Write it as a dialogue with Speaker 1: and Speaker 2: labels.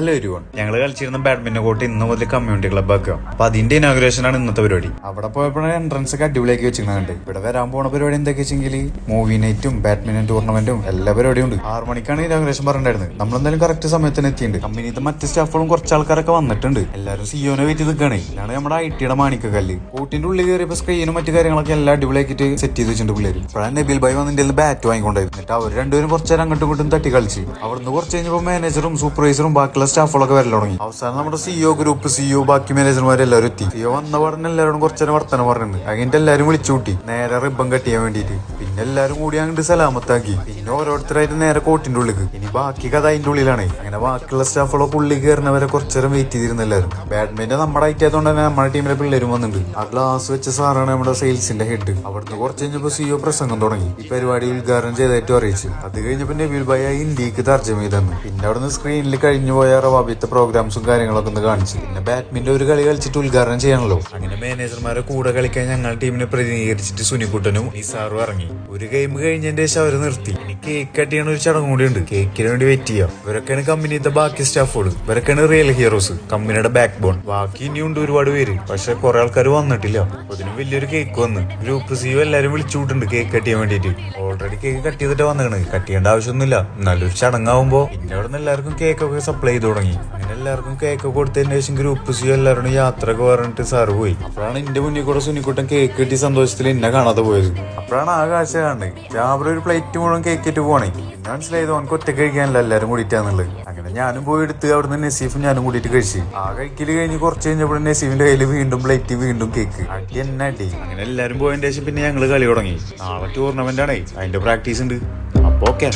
Speaker 1: Hello everyone, ഞങ്ങൾ കളിച്ചിരുന്ന badminton court ഇന്ന് മുതൽ കമ്മ്യൂണിറ്റി ക്ലബ് ആക്കുക. അപ്പൊ അതിന്റെ ഇനോഗ്രേഷൻ ആണ് ഇന്നത്തെ പരിപാടി. അവിടെ പോയപ്പോഴാണ് എൻട്രൻസ് ഒക്കെ അടിപൊളിയാക്കി വെച്ചിട്ടുണ്ട്. ഇവിടെ വരാൻ പോണ പരിപാടി എന്തൊക്കെ വെച്ചെങ്കിൽ മൂവി നൈറ്റും ബാഡ്മിന്റൺ ടൂർണമെന്റും എല്ലാ പരിപാടിയും ഉണ്ട്. 6 മണിക്കാണ് ഇനോഗ്രേഷൻ പറഞ്ഞിട്ടുണ്ടായിരുന്നത്. നമ്മളെന്തായാലും കറക്റ്റ് സമയത്തിന് എത്തിയിട്ടുണ്ട്. കമ്പനിത്തെ മറ്റ് സ്റ്റാഫുകളും കുറച്ച് ആൾക്കാരൊക്കെ വന്നിട്ടുണ്ട്. എല്ലാവരും സിഒനെ വെയിറ്റ് നിൽക്കുകയാണ്. ഇതാണ് നമ്മുടെ ഐടിയുടെ മാണിക്കല്ല്. കോർട്ടിന്റെ ഉള്ളിൽ കയറിയപ്പോ സ്ക്രീനും മറ്റു കാര്യങ്ങളൊക്കെ എല്ലാം അടിപൊളിയാക്കിയിട്ട് സെറ്റ് ചെയ്ത് വെച്ചിട്ടുണ്ട് പിള്ളേര്. ഇപ്പോഴാണ് നബീൽ ഭായി വന്നിട്ട് ബാറ്റ് വാങ്ങിക്കൊണ്ടായിരുന്നു. എന്നിട്ട് അവർ രണ്ടുപേരും കുറച്ചേരം അങ്ങോട്ടും ഇങ്ങോട്ടും തട്ടി കളിച്ച്. അവിടുന്ന് കുറച്ച് കഴിഞ്ഞപ്പോൾ മാനേജറും സൂപ്പർവൈസറും ബാക്കിയുള്ള സ്റ്റാഫുകളൊക്കെ വരൽ തുടങ്ങി. അവസാനം നമ്മുടെ സിഒ ഗ്രൂപ്പ്, സിഒ ബാക്കി മാനേജർമാരെല്ലാവരും എത്തി. സിഒ വന്ന പറഞ്ഞ എല്ലാവരും കുറച്ചേരം വർത്തനം പറഞ്ഞിട്ടുണ്ട്. അങ്ങനെ എല്ലാവരും വിളിച്ചു കൂട്ടി നേരെ റിബൺ കട്ട് ചെയ്യാൻ വേണ്ടിയിട്ട്. പിന്നെ എല്ലാവരും കൂടി അങ്ങോട്ട് സലാമത്താക്കി. പിന്നെ ഓരോരുത്തരായിട്ട് നേരെ കോർട്ടിന്റെ ഉള്ളിൽ. ഇനി ബാക്കി കഥ അതിന്റെ ഉള്ളിലാണ്. അങ്ങനെ ബാക്കിയുള്ള സ്റ്റാഫുകളൊക്കെ ഉള്ളിൽ കയറുന്നവരെ കുറച്ചേരം വെയിറ്റ് ചെയ്തിരുന്ന എല്ലാവരും. ബാഡ്മിന്റൺ നമ്മുടെ ആയിട്ടായതുകൊണ്ട് തന്നെ നമ്മുടെ ടീമിലെ പിള്ളേരും വന്നിട്ടുണ്ട്. ആ ഗ്ലാസ് വെച്ച സാറാണ് നമ്മുടെ സെയിൽസിന്റെ ഹെഡ്. അവിടുന്ന് കുറച്ച് കഴിഞ്ഞപ്പോൾ സിഒ പ്രസംഗം തുടങ്ങി. ഈ പരിപാടി ഉദ്ഘാടനം ചെയ്തായിട്ട് അറിയിച്ചു. അത് കഴിഞ്ഞപ്പോൾ നബീൽ ഭായി ഇന്ത്യക്ക് തർജ്ജമ ചെയ്തെന്ന്. പിന്നെ അവിടുന്ന് സ്ക്രീനിൽ കഴിഞ്ഞു പോയ റവാബിത്തെ പ്രോഗ്രാംസും കാര്യങ്ങളൊക്കെ ഒന്ന് കാണിച്ചു. പിന്നെ ബാഡ്മിന്റൺ ഒരു കളി കളിച്ചിട്ട് ഉദ്ഘാടനം ചെയ്യണല്ലോ. അങ്ങനെ മാനേജർമാരെ കൂടെ കളിക്കാൻ ഞങ്ങൾ ടീമിനെ പ്രതിനിധീകരിച്ചിട്ട് സുനിക്കുട്ടനും നിസാറും ഇറങ്ങി. ഒരു ഗെയിം കഴിഞ്ഞതിന്റെ ശേഷം അവര് നിർത്തി. ഇനി കേക്ക് കട്ട് ചെയ്യണ ഒരു ചടങ്ങ് കൂടി ഉണ്ട്. കേക്കിന് വേണ്ടി വെയിറ്റ് ചെയ്യാം. ഇവരൊക്കെയാണ് കമ്പനിയുടെ ബാക്കി സ്റ്റാഫുകൾ. ഇവരൊക്കെയാണ് റിയൽ ഹീറോസ്, കമ്പനിയുടെ ബാക്ക് ബോൺ. ബാക്കി ഇനിയുണ്ട് ഒരുപാട് പേര്. പക്ഷെ കുറെ ആൾക്കാർ വന്നിട്ടില്ല. അതിനും വലിയൊരു കേക്ക് വന്ന് ഗ്രൂപ്പ് സിഒ എല്ലാരും വിളിച്ചുവിട്ടുണ്ട് കേക്ക് കട്ട് ചെയ്യാൻ വേണ്ടിയിട്ട്. ഓൾറെഡി കേക്ക് കട്ട് ചെയ്തിട്ട് വന്നിട്ടുണ്ട്. കട്ട് ചെയ്യേണ്ട ആവശ്യമൊന്നുമില്ല. നല്ലൊരു ചടങ്ങാവുമ്പോ പിന്നെ അവിടെ നിന്ന് എല്ലാവർക്കും കേക്കൊക്കെ സപ്ലൈ ചെയ്ത് തുടങ്ങി. അങ്ങനെ എല്ലാവർക്കും കേക്ക് കൊടുത്തതിന് ശേഷം ഗ്രൂപ്പ് സിഒ എല്ലാവരും യാത്രയൊക്കെ പറഞ്ഞിട്ട് സാറ് പോയി. അപ്പോഴാണ് എന്റെ മുന്നിൽ കൂടെ സുനിക്കുട്ടൻ കേക്ക് കിട്ടിയ സന്തോഷത്തിൽ എന്നെ കാണാതെ പോയത്. അപ്പോഴാണ് ആ കാഴ്ച കാണുന്നത്. രാവിലെ ഒരു പ്ലേറ്റ് മുഴുവൻ കേക്ക് ഇട്ട് പോണേ. പിന്നെ മനസ്സിലായത് അവനക്ക് ഒറ്റ കഴിക്കാനല്ല, എല്ലാവരും കൂടിയിട്ടാന്നുള്ളത്. അങ്ങനെ ഞാനും പോയി എടുത്ത് അവിടുന്ന് നസീഫും ഞാനും കൂടിയിട്ട് കഴിച്ചു. ആ കഴിക്കല് കഴിഞ്ഞ് കുറച്ച് കഴിഞ്ഞപ്പോൾ നസീഫിന്റെ കയ്യിൽ വീണ്ടും പ്ലേറ്റ്, വീണ്ടും കേക്ക്. അടി എന്നെ അടി. അങ്ങനെ എല്ലാവരും പോയതിന് ശേഷം പിന്നെ ഞങ്ങള് കളി തുടങ്ങി. നാളെ ടൂർണമെന്റ് ആണ്, അതിന്റെ പ്രാക്ടീസ് ഉണ്ട്. അപ്പൊ ഓക്കെ.